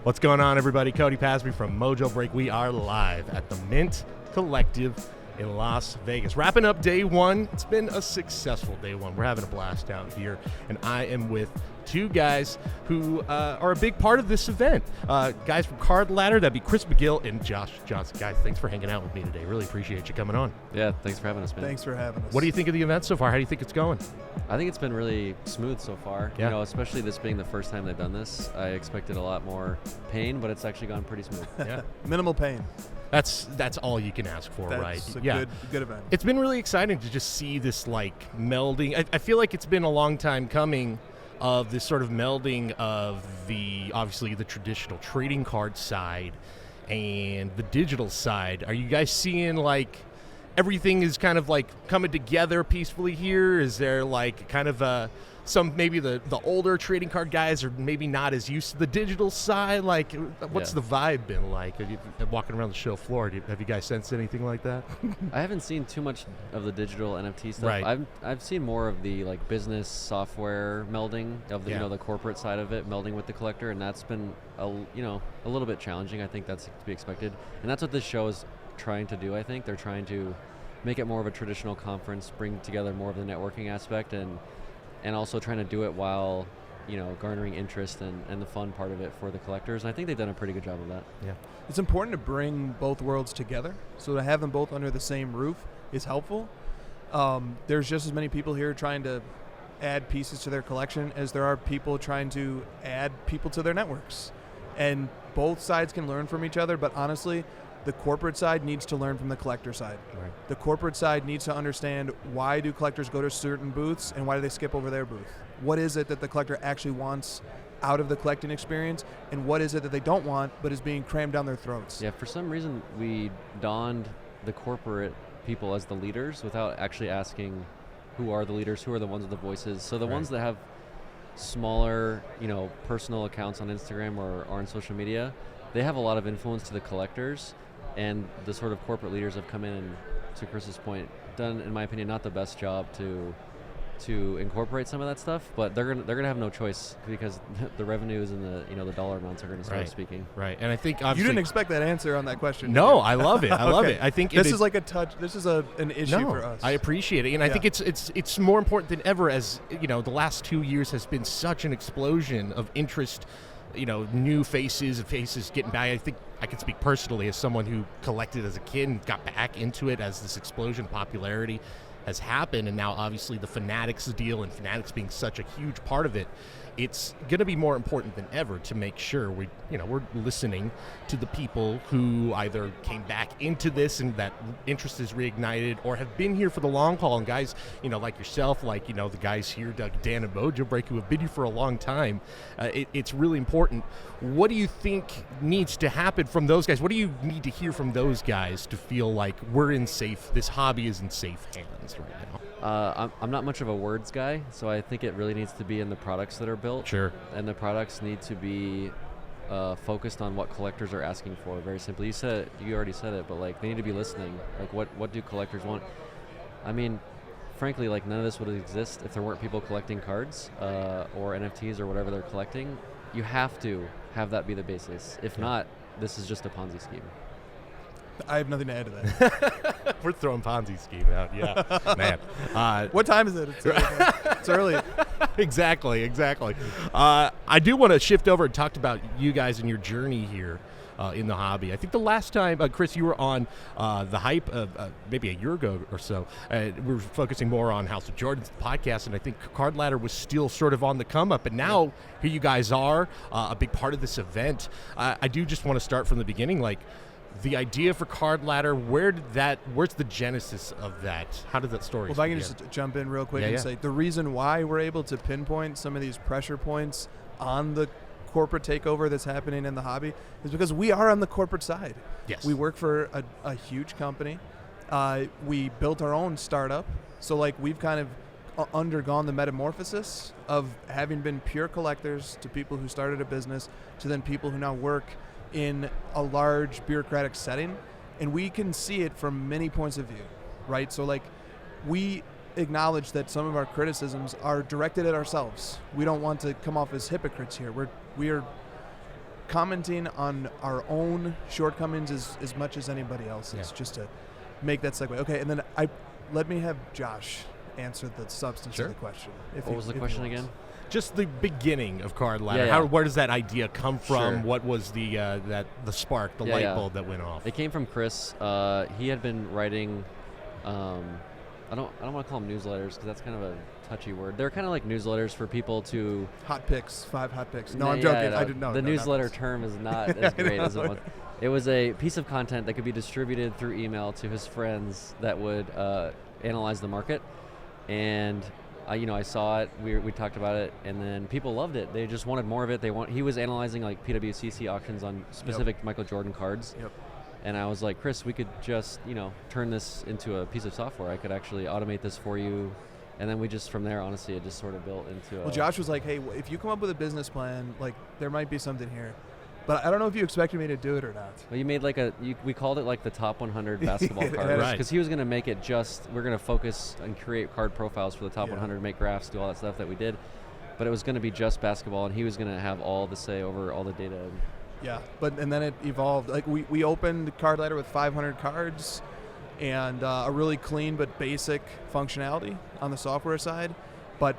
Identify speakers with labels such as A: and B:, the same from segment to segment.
A: What's going on, everybody? Cody Pasby from Mojobreak. We are live at the Mint Collective in Las Vegas. Wrapping up day one. It's been a successful day one. We're having a blast down here, and I am with two guys who are a big part of this event. Guys from Card Ladder, that'd be Chris McGill and Josh Johnson. Guys, thanks for hanging out with me today. Really appreciate you coming on.
B: Yeah, thanks for having us, man.
C: Thanks for having us.
A: What do you think of the event so far? How do you think it's going?
B: I think it's been really smooth so far.
A: Yeah.
B: You know, especially this being the first time they've done this. I expected a lot more pain, but it's actually gone pretty smooth.
A: Yeah.
C: Minimal pain.
A: That's all you can ask for, right?
C: That's a
A: Yeah.
C: good event.
A: It's been really exciting to just see this like melding. I feel like it's been a long time coming of this sort of melding of obviously the traditional trading card side and the digital side. Are you guys seeing like everything is kind of like coming together peacefully here? Is there like kind of some maybe the older trading card guys are maybe not as used to the digital side? Like, what's the vibe been like? Are you walking around the show floor? Have you guys sensed anything like that?
B: I haven't seen too much of the digital NFT stuff.
A: Right.
B: I've seen more of the like business software melding of the the corporate side of it melding with the collector, and that's been a little bit challenging. I think that's to be expected, and that's what this show is trying to do. I think they're trying to make it more of a traditional conference, bring together more of the networking aspect, and also trying to do it while, garnering interest and the fun part of it for the collectors. And I think they've done a pretty good job of that.
A: Yeah.
C: It's important to bring both worlds together. So to have them both under the same roof is helpful. There's just as many people here trying to add pieces to their collection as there are people trying to add people to their networks. And both sides can learn from each other, but honestly, the corporate side needs to learn from the collector side.
A: Right.
C: The corporate side needs to understand why do collectors go to certain booths and why do they skip over their booth? What is it that the collector actually wants out of the collecting experience, and what is it that they don't want but is being crammed down their throats?
B: Yeah, for some reason we donned the corporate people as the leaders without actually asking who are the leaders, who are the ones with the voices. So the ones that have smaller, personal accounts on Instagram or on social media, they have a lot of influence to the collectors. And the sort of corporate leaders have come in and, to Chris's point, done, in my opinion, not the best job to incorporate some of that stuff. But they're gonna have no choice because the revenues and the dollar amounts are going to start speaking.
A: Right. And I think obviously
C: You didn't expect that answer on that question.
A: No, I love it. I love
C: Okay.
A: it. I think
C: this is like a touch. This is an issue for us.
A: I appreciate it, and I think it's more important than ever. As the last 2 years has been such an explosion of interest. New faces getting back. I think I can speak personally as someone who collected as a kid and got back into it as this explosion of popularity has happened, and now obviously the Fanatics deal and Fanatics being such a huge part of it, it's going to be more important than ever to make sure we're listening to the people who either came back into this and that interest is reignited or have been here for the long haul. And guys, like yourself, like, the guys here, Doug, Dan, and Mojobreak, who have been here for a long time, it's really important. What do you think needs to happen from those guys? What do you need to hear from those guys to feel like this hobby is in safe hands right now?
B: I'm not much of a words guy, so I think it really needs to be in the products that are built.
A: Sure.
B: And the products need to be focused on what collectors are asking for. Very simply, you already said it, but like they need to be listening. Like what do collectors want? I mean, frankly, like none of this would exist if there weren't people collecting cards or NFTs or whatever they're collecting. You have to have that be the basis. If not, this is just a Ponzi scheme.
C: I have nothing to add to that.
A: We're throwing Ponzi scheme out, yeah, man.
C: What time is it? It's early.
A: Exactly. I do want to shift over and talk about you guys and your journey here in the hobby. I think the last time, Chris, you were on the Hype maybe a year ago or so. We were focusing more on House of Jordan's podcast, and I think Card Ladder was still sort of on the come up. And now here you guys are, a big part of this event. I do just want to start from the beginning, like. The idea for Card Ladder, where's the genesis of that? How did that story
C: Well, if I can just jump in real quick and say the reason why we're able to pinpoint some of these pressure points on the corporate takeover that's happening in the hobby is because we are on the corporate side.
A: Yes.
C: We work for a huge company. We built our own startup. So like we've kind of undergone the metamorphosis of having been pure collectors to people who started a business to then people who now work in a large bureaucratic setting, and we can see it from many points of view, right? So like we acknowledge that some of our criticisms are directed at ourselves. We don't want to come off as hypocrites here. We are commenting on our own shortcomings as much as anybody else's, just to make that segue. Okay, and then let me have Josh answer the substance of the question.
B: What was the question again?
A: Just the beginning of Card Ladder.
B: Yeah.
A: Where does that idea come from?
B: Sure.
A: What was the spark, the light bulb that went off?
B: It came from Chris. He had been writing. I don't want to call them newsletters because that's kind of a touchy word. They're kind of like newsletters for people to.
C: Hot picks, 5 hot picks. No, I'm joking. I didn't know.
B: The newsletter term is not as great as it was. It was a piece of content that could be distributed through email to his friends that would analyze the market. And I saw it. We talked about it, and then people loved it. They just wanted more of it. He was analyzing like PWCC auctions on specific Michael Jordan cards.
C: Yep.
B: And I was like, Chris, we could just turn this into a piece of software. I could actually automate this for you. And then we just from there, honestly, it just sort of built into.
C: Well, Josh was like, hey, if you come up with a business plan, like there might be something here. But I don't know if you expected me to do it or not.
B: Well, you made like we called it like the top 100 basketball cards.
A: Right.
B: Because he was going to make it we're going to focus and create card profiles for the top 100, make graphs, do all that stuff that we did. But it was going to be just basketball, and he was going to have all the say over all the data.
C: Yeah, and then it evolved. Like we opened Card Ladder with 500 cards and a really clean but basic functionality on the software side. But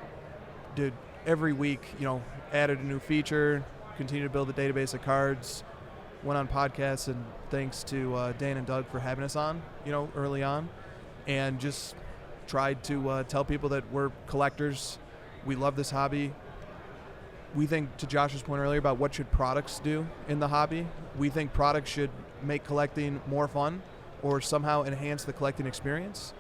C: dude, every week, added a new feature, continue to build a database of cards, went on podcasts, and thanks to Dan and Doug for having us on, early on, and just tried to tell people that we're collectors. We love this hobby. We think, to Josh's point earlier about what should products do in the hobby, we think products should make collecting more fun or somehow enhance the collecting experience.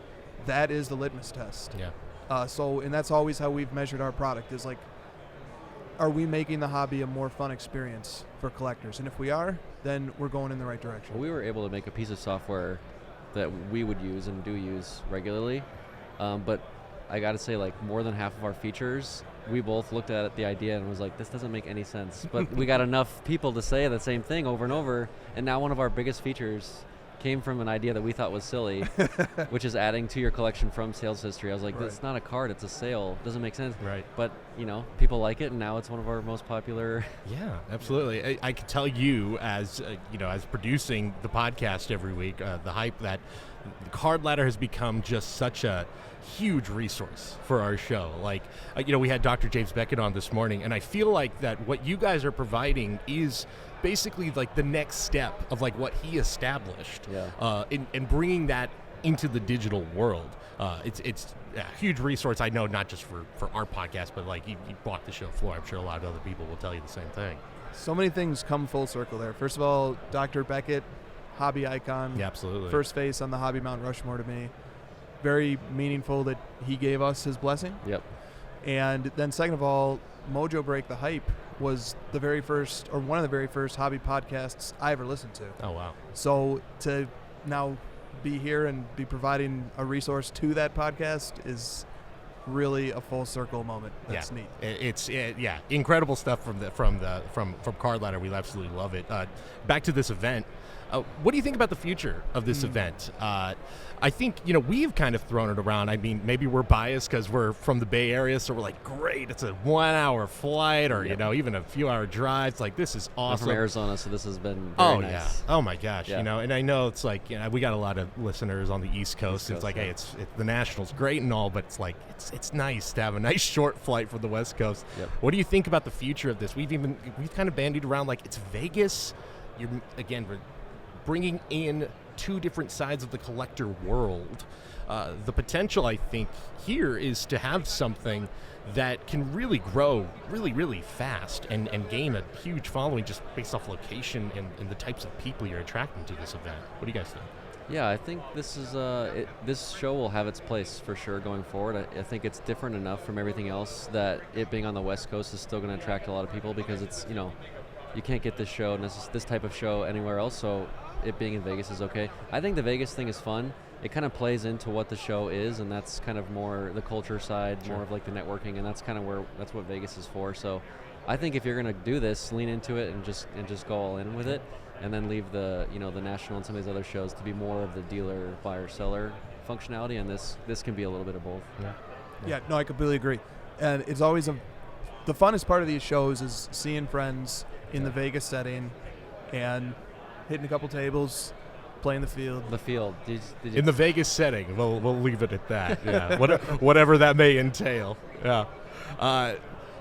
C: That is the litmus test.
A: Yeah.
C: And that's always how we've measured our product is like, are we making the hobby a more fun experience for collectors? And if we are, then we're going in the right direction.
B: Well, we were able to make a piece of software that we would use and do use regularly, but I got to say, like, more than half of our features, we both looked at the idea and was like, this doesn't make any sense. But we got enough people to say the same thing over and over, and now one of our biggest features came from an idea that we thought was silly, which is adding to your collection from sales history. I was like, It's not a card, it's a sale. Doesn't make sense.
A: Right.
B: But, people like it, and now it's one of our most popular.
A: Yeah, absolutely. I can tell you as producing the podcast every week, the hype that the Card Ladder has become just such a huge resource for our show. Like, we had Dr. James Beckett on this morning, and I feel like that what you guys are providing is basically like the next step of like what he established, in bringing that into the digital world. It's a huge resource. I know not just for our podcast, but like you bought the show floor. I'm sure a lot of other people will tell you the same thing.
C: So many things come full circle there. First of all, Dr. Beckett, hobby icon.
A: Yeah, absolutely.
C: First face on the hobby Mount Rushmore to me. Very meaningful that he gave us his blessing.
B: Yep.
C: And then second of all, Mojobreak the Hype was the very first, or one of the very first hobby podcasts I ever listened to.
A: Oh, wow.
C: So to now be here and be providing a resource to that podcast is really a full circle moment. That's neat.
A: It's incredible stuff from Card Ladder. We absolutely love it. Back to this event. What do you think about the future of this event? I think, we've kind of thrown it around. I mean, maybe we're biased because we're from the Bay Area, so we're like, great, it's a 1 hour flight or, even a few hour drive. It's like, this is awesome.
B: I'm from Arizona, so this has been very nice.
A: Yeah. Oh, my gosh. And I know it's like, we got a lot of listeners on the East Coast. It's like, hey, it's the Nationals, great and all, but it's like, it's nice to have a nice short flight from the West Coast.
B: Yep.
A: What do you think about the future of this? We've kind of bandied around like it's Vegas. We're bringing in two different sides of the collector world. The potential, I think, here is to have something that can really grow really, really fast and gain a huge following just based off location and the types of people you're attracting to this event. What do you guys think?
B: Yeah, I think this is this show will have its place for sure going forward. I think it's different enough from everything else that it being on the West Coast is still going to attract a lot of people because it's, you can't get this type of show anywhere else, so it being in Vegas is okay. I think the Vegas thing is fun. It kind of plays into what the show is, and that's kind of more the culture side, more of like the networking, and that's kind of that's what Vegas is for. So I think if you're going to do this, lean into it and just go all in with it, and then leave the the National and some of these other shows to be more of the dealer, buyer, seller functionality, and this can be a little bit of both.
C: Yeah, no, I completely agree. And it's always the funnest part of these shows is seeing friends in the Vegas setting and hitting a couple tables, playing the field.
B: The field. Did you
A: In the Vegas setting, we'll leave it at that. Yeah, whatever that may entail. Yeah.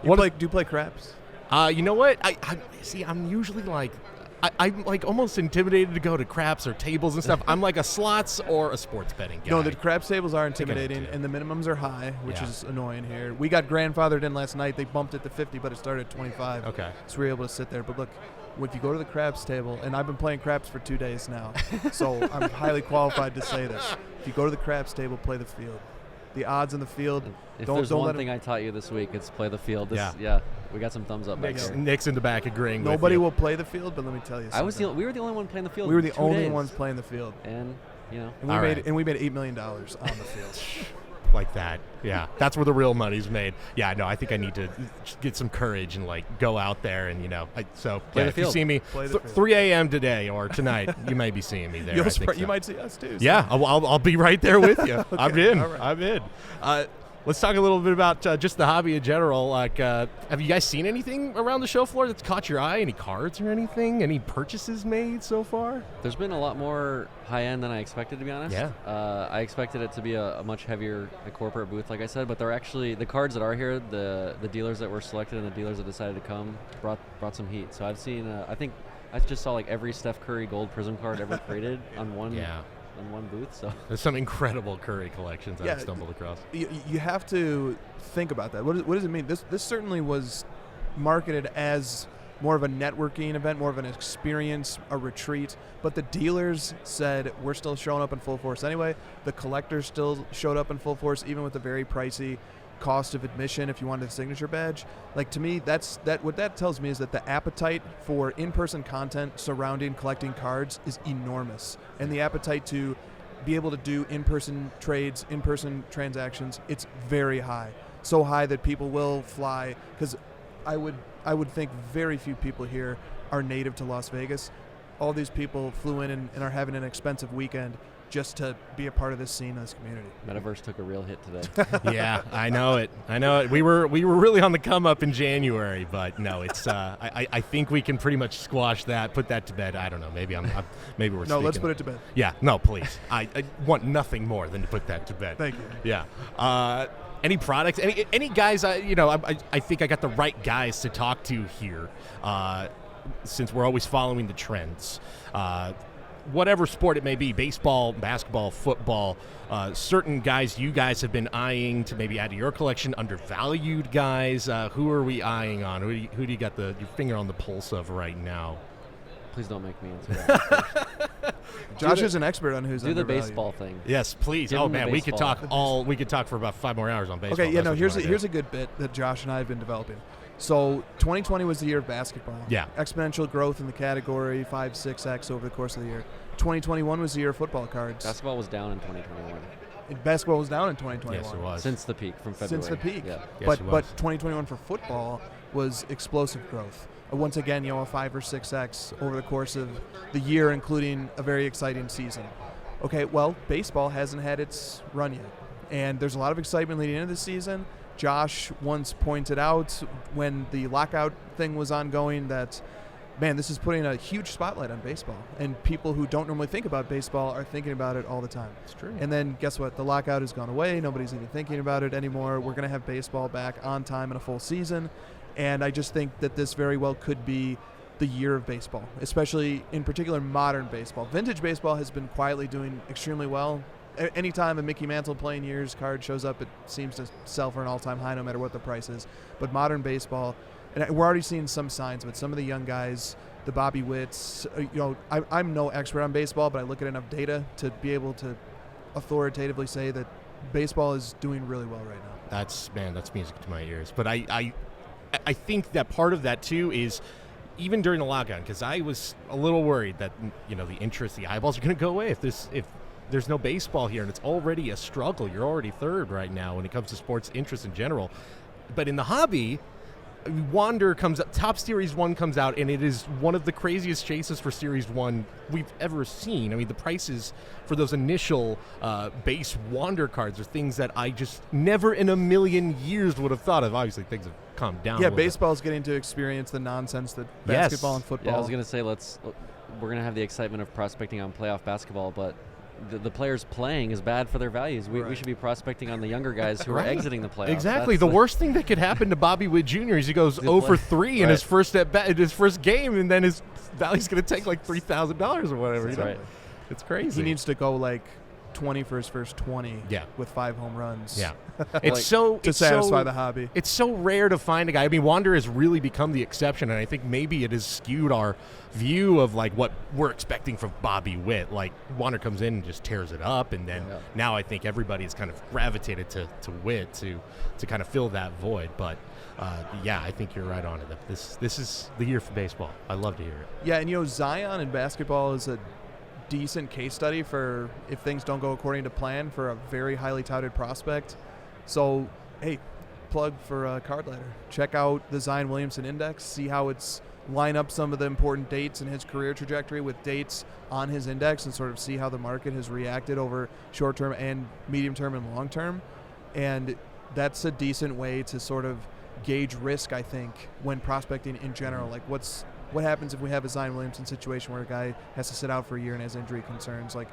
C: Do you play craps?
A: You know what? I see. I'm usually like, I'm like almost intimidated to go to craps or tables and stuff. I'm like a slots or a sports betting guy.
C: No, the craps tables are
A: think I do
C: intimidating,
A: too.
C: and the minimums are high, which
A: Yeah.
C: is annoying here. We got grandfathered in last night. They bumped it to 50, but it started at 25.
A: Okay.
C: So we were able to sit there. But look, if you go to the craps table, and I've been playing craps for 2 days now, so I'm highly qualified to say this. If you go to the craps table, play the field. The odds in the field,
B: If
C: don't
B: there's
C: let
B: one
C: it-
B: thing I taught you this week, it's play the field.
A: Yeah.
B: We got some thumbs up back
C: Nick's-
B: there.
A: Nick's in the back agreeing.
C: Nobody
A: with you.
C: will play the field, but let me tell you something.
B: We were the only one playing the field.
C: We were the
B: 2
C: only
B: days.
C: ones playing the field.
B: And you know,
C: And
A: All
C: we
A: right.
C: made $8 million on the field.
A: like that. Yeah, that's where the real money's made. Yeah, no, I think I need to get some courage and like go out there and so
B: Play the
A: if you
B: field.
A: see me
C: Play the field.
A: 3 a.m. today or tonight, you may be seeing me there. I think so.
C: You might see us too. so-
A: Yeah, I'll be right there with you. I'm in.
C: all right.
A: I'm in. Let's talk a little bit about just the hobby in general. Like, have you guys seen anything around the show floor that's caught your eye? Any cards or anything? Any purchases made so far?
B: there's been a lot more high end than I expected, to be honest.
A: Yeah.
B: I expected it to be a much heavier corporate booth, like I said, but they're actually the cards that are here. The dealers that were selected and the dealers that decided to come brought some heat. So I've seen. I think I just saw like every Steph Curry gold prism card ever created on one.
A: Yeah.
B: On one booth. So
A: There's some incredible Curry collections
C: Yeah,
A: I've stumbled across.
C: You have to think about that. What does it mean? This certainly was marketed as more of a networking event, more of an experience, a retreat. But the dealers said we're still showing up in full force anyway. The collectors still showed up in full force, even with the very pricey cost of admission if you wanted a signature badge. Like, to me, what that tells me is that the appetite for in-person content surrounding collecting cards is enormous, and the appetite to be able to do in-person trades, in-person transactions, it's very high. So high that people will fly, because I would think very few people here are native to Las Vegas. All these people flew in and are having an expensive weekend just to be a part of this scene, this community.
B: Metaverse took a real hit today.
A: Yeah, I know it. We were really on the come up in January, but no, it's. I think we can pretty much squash that, put that to bed. I don't know. Maybe maybe we're.
C: No, let's
A: speaking-
C: put it to bed.
A: Yeah, no, please. I want nothing more than to put that to bed.
C: Thank you.
A: Yeah. Any products? Any guys? I think I got the right guys to talk to here, since we're always following the trends. Whatever sport it may be, baseball, basketball, football, certain guys you guys have been eyeing to maybe add to your collection, undervalued guys. Who are we eyeing on? Who do you got your finger on the pulse of right now?
B: Please don't make me answer that.
C: Josh is an expert on who's
B: Do the
C: undervalued.
B: baseball thing.
A: Yes, please.
B: Give
A: Oh
B: him the
A: man, we could
B: baseball.
A: talk for about 5 more hours on baseball.
C: Okay, yeah,
A: That's
C: no,
A: what you
C: here's
A: wanna
C: here's
A: do.
C: a good bit that Josh and I have been developing. So 2020 was the year of basketball.
A: Yeah.
C: Exponential growth in the category, 5-6x over the course of the year. 2021 was the year of football cards.
B: Basketball was down in 2021
C: Basketball was down in 2021.
A: Yes, it was.
B: since the peak from February.
C: Since the peak.
B: Yeah.
A: Yes, it
C: but
A: was.
C: 2021 for football was explosive growth. Once again, a 5 or 6x over the course of the year, including a very exciting season. Okay, well, baseball hasn't had its run yet, and there's a lot of excitement leading into the season. Josh once pointed out when the lockout thing was ongoing that, man, this is putting a huge spotlight on baseball, and people who don't normally think about baseball are thinking about it all the time.
A: It's true.
C: And then guess what? The lockout has gone away. Nobody's even thinking about it anymore. We're going to have baseball back on time in a full season. And I just think that this very well could be the year of baseball, especially in particular modern baseball. Vintage baseball has been quietly doing extremely well. Anytime a Mickey Mantle playing years card shows up, it seems to sell for an all-time high no matter what the price is. But modern baseball, and we're already seeing some signs of it. Some of the young guys, the Bobby Witts, I'm no expert on baseball, but I look at enough data to be able to authoritatively say that baseball is doing really well right now.
A: That's music to my ears. But I think that part of that too is even during the lockdown, because I was a little worried that the interest, the eyeballs are going to go away if there's no baseball here, and it's already a struggle. You're already third right now when it comes to sports interest in general. But in the hobby, Wander comes up, Top Series 1 comes out, and it is one of the craziest chases for Series 1 we've ever seen. I mean, the prices for those initial base Wander cards are things that I just never in a million years would have thought of. Obviously, things have calmed down.
C: Yeah, baseball's getting to experience the nonsense that basketball and football.
B: Yeah, I was going to say, we're going to have the excitement of prospecting on playoff basketball, but the players playing is bad for their values. We should be prospecting on the younger guys who are exiting the playoffs.
A: Exactly. The worst thing that could happen to Bobby Witt Jr. is he goes 0 for 3 in his first in his first game, and then his value's going to take like $3,000 or whatever.
B: That's right.
A: It's crazy.
C: He needs to go like 20 for his first 20
A: Yeah.
C: with 5 home runs.
A: Yeah. It's to
C: satisfy the hobby.
A: It's so rare to find a guy. I mean, Wander has really become the exception, and I think maybe it has skewed our view of like what we're expecting from Bobby Witt. Like Wander comes in and just tears it up, and then now I think everybody has kind of gravitated to Witt to kind of fill that void. But yeah, I think you're right on it. This is the year for baseball. I love to hear it.
C: Yeah, and Zion in basketball is a decent case study for if things don't go according to plan for a very highly touted prospect. So, hey, plug for Card Ladder. Check out the Zion Williamson Index. See how it's line up some of the important dates in his career trajectory with dates on his index and sort of see how the market has reacted over short term and medium term and long term. And that's a decent way to sort of gauge risk, I think, when prospecting in general. Like what happens if we have a Zion Williamson situation where a guy has to sit out for a year and has injury concerns? Like,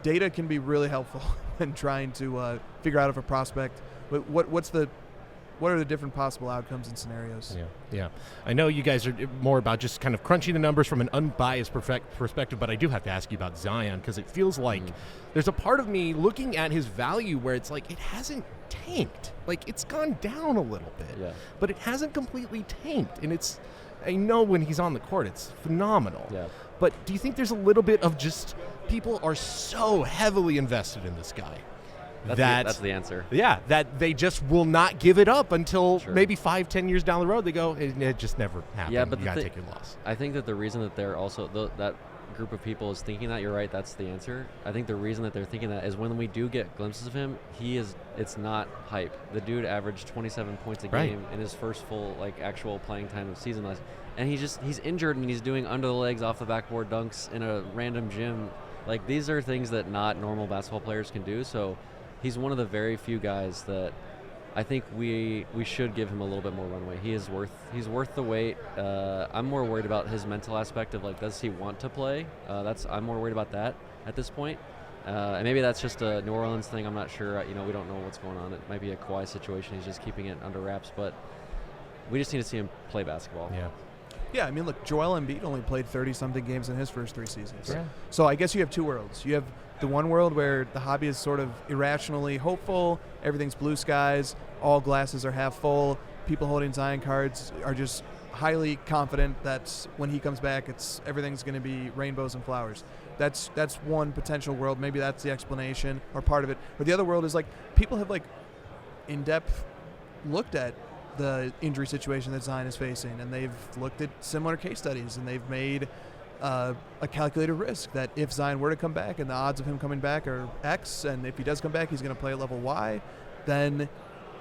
C: data can be really helpful when trying to figure out if a prospect, what are the different possible outcomes and scenarios.
A: Yeah. I know you guys are more about just kind of crunching the numbers from an unbiased perspective, but I do have to ask you about Zion because it feels like there's a part of me looking at his value where it's like it hasn't tanked. Like, it's gone down a little bit, but it hasn't completely tanked. And I know when he's on the court, it's phenomenal.
B: Yeah.
A: But do you think there's a little bit of just people are so heavily invested in this guy?
B: That's the answer.
A: Yeah, that they just will not give it up until maybe 5-10 years down the road. They go, it just never happened.
B: Yeah, but
A: you got to take your loss.
B: I think that the reason that they're also that group of people is thinking that, you're right, that's the answer. I think the reason that they're thinking that is when we do get glimpses of him, it's not hype. The dude averaged 27 points a game in his first full actual playing time of season last, and he's injured and he's doing under the legs off the backboard dunks in a random gym. Like, these are things that not normal basketball players can do. So he's one of the very few guys that I think we should give him a little bit more runway. He's worth the wait. I'm more worried about his mental aspect of does he want to play? I'm more worried about that at this point. And maybe that's just a New Orleans thing. I'm not sure. We don't know what's going on. It might be a Kawhi situation. He's just keeping it under wraps. But we just need to see him play basketball.
A: Yeah.
C: Yeah, I mean, look, Joel Embiid only played 30-something games in his first 3 seasons.
A: Yeah.
C: So I guess you have 2 worlds. You have the one world where the hobby is sort of irrationally hopeful, everything's blue skies, all glasses are half full, people holding Zion cards are just highly confident that when he comes back, everything's going to be rainbows and flowers. That's one potential world. Maybe that's the explanation or part of it. Or the other world is people have in-depth looked at the injury situation that Zion is facing, and they've looked at similar case studies, and they've made a calculated risk that if Zion were to come back and the odds of him coming back are X, and if he does come back he's going to play at level Y, then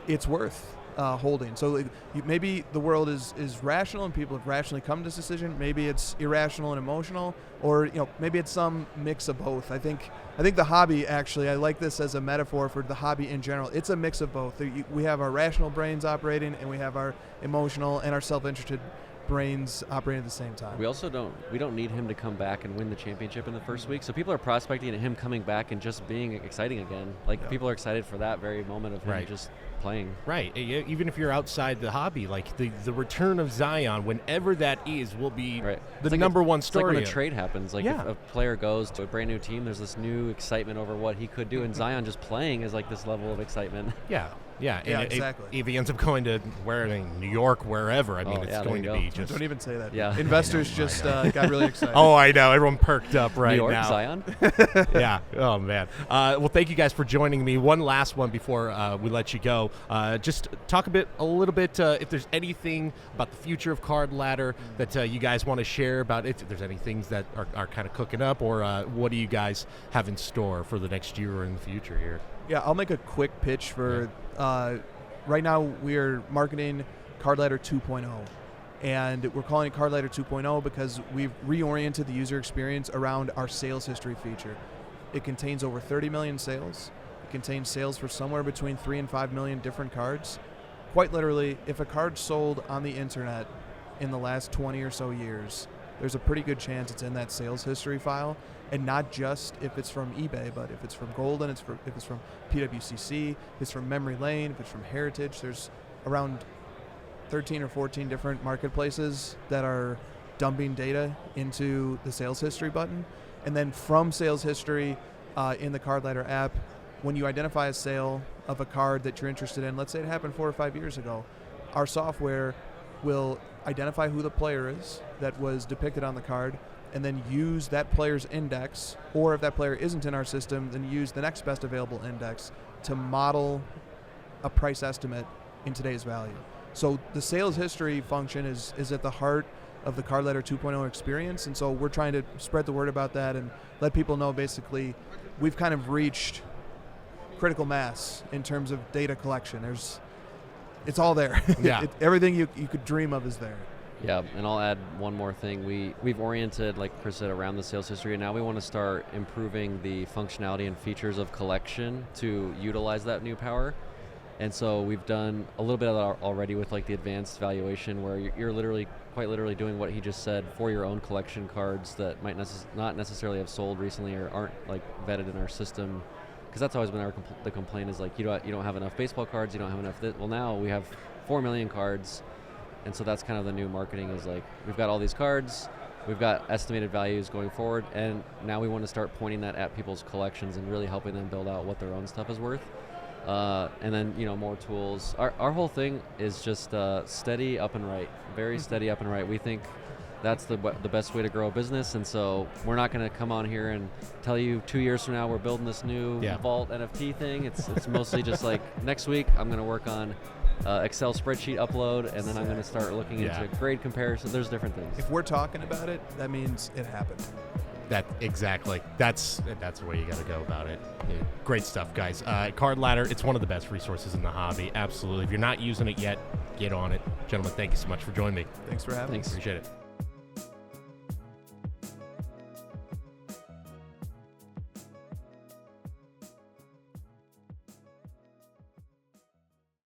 C: it's worth holding. So maybe the world is rational and people have rationally come to this decision. Maybe it's irrational and emotional, or maybe it's some mix of both. I think the hobby, actually, I like this as a metaphor for the hobby in general. It's a mix of both. We have our rational brains operating, and we have our emotional and our self-interested brains operating at the same time.
B: We also don't need him to come back and win the championship in the first week. So people are prospecting at him coming back and just being exciting again. People are excited for that very moment of him just playing. Right.
A: Even if you're outside the hobby, the return of Zion, whenever that is, will be the number one story.
B: It's like when a trade happens. If a player goes to a brand new team, there's this new excitement over what he could do, and Zion just playing is this level of excitement.
A: Yeah. Yeah, and
C: exactly.
A: If he ends up going to New York, wherever, it's going to be just...
C: Don't even say that.
B: Yeah.
C: Investors just got really excited.
A: Oh, I know. Everyone perked up right
B: New York,
A: now.
B: Zion?
A: Yeah. Oh, man. Well, thank you guys for joining me. One last one before we let you go. Just talk a little bit, if there's anything about the future of Card Ladder that you guys want to share about it, if there's any things that are kind of cooking up, or what do you guys have in store for the next year or in the future here?
C: Yeah, I'll make a quick pitch for right now we are marketing Card Ladder 2.0. And we're calling it Card Ladder 2.0 because we've reoriented the user experience around our sales history feature. It contains over 30 million sales. It contains sales for somewhere between 3 and 5 million different cards. Quite literally, if a card sold on the internet in the last 20 or so years, there's a pretty good chance it's in that sales history file, and not just if it's from eBay, but if it's from Golden, if it's from PWCC, if it's from Memory Lane, if it's from Heritage. There's around 13 or 14 different marketplaces that are dumping data into the sales history button. And then from sales history in the Card Ladder app, when you identify a sale of a card that you're interested in, let's say it happened 4 or 5 years ago, our software will identify who the player is that was depicted on the card, and then use that player's index, or if that player isn't in our system, then use the next best available index to model a price estimate in today's value. So the sales history function is at the heart of the Card Ladder 2.0 experience, and so we're trying to spread the word about that and let people know basically we've kind of reached critical mass in terms of data collection. It's all there.
A: Yeah.
C: Everything you could dream of is there.
B: Yeah, and I'll add one more thing. We've oriented, like Chris said, around the sales history, and now we want to start improving the functionality and features of collection to utilize that new power. And so we've done a little bit of that already with like the advanced valuation, where you're quite literally doing what he just said for your own collection cards that might not necessarily have sold recently or aren't like vetted in our system. Because that's always been the complaint is like you don't have enough baseball cards, you don't have enough. Well, now we have 4 million cards, and so that's kind of the new marketing is like we've got all these cards, we've got estimated values going forward, and now we want to start pointing that at people's collections and really helping them build out what their own stuff is worth. And then more tools. Our whole thing is just steady up and right, very steady up and right. We think that's the best way to grow a business, and so we're not going to come on here and tell you 2 years from now we're building this new Vault NFT thing. It's mostly just like next week I'm going to work on Excel spreadsheet upload, and then I'm going to start looking into grade comparison. There's different things.
C: If we're talking about it, that means it happened.
A: Exactly. That's the way you got to go about it. Yeah. Great stuff, guys. Card Ladder, it's one of the best resources in the hobby. Absolutely. If you're not using it yet, get on it. Gentlemen, thank you so much for joining me.
C: Thanks for having us.
A: Appreciate it.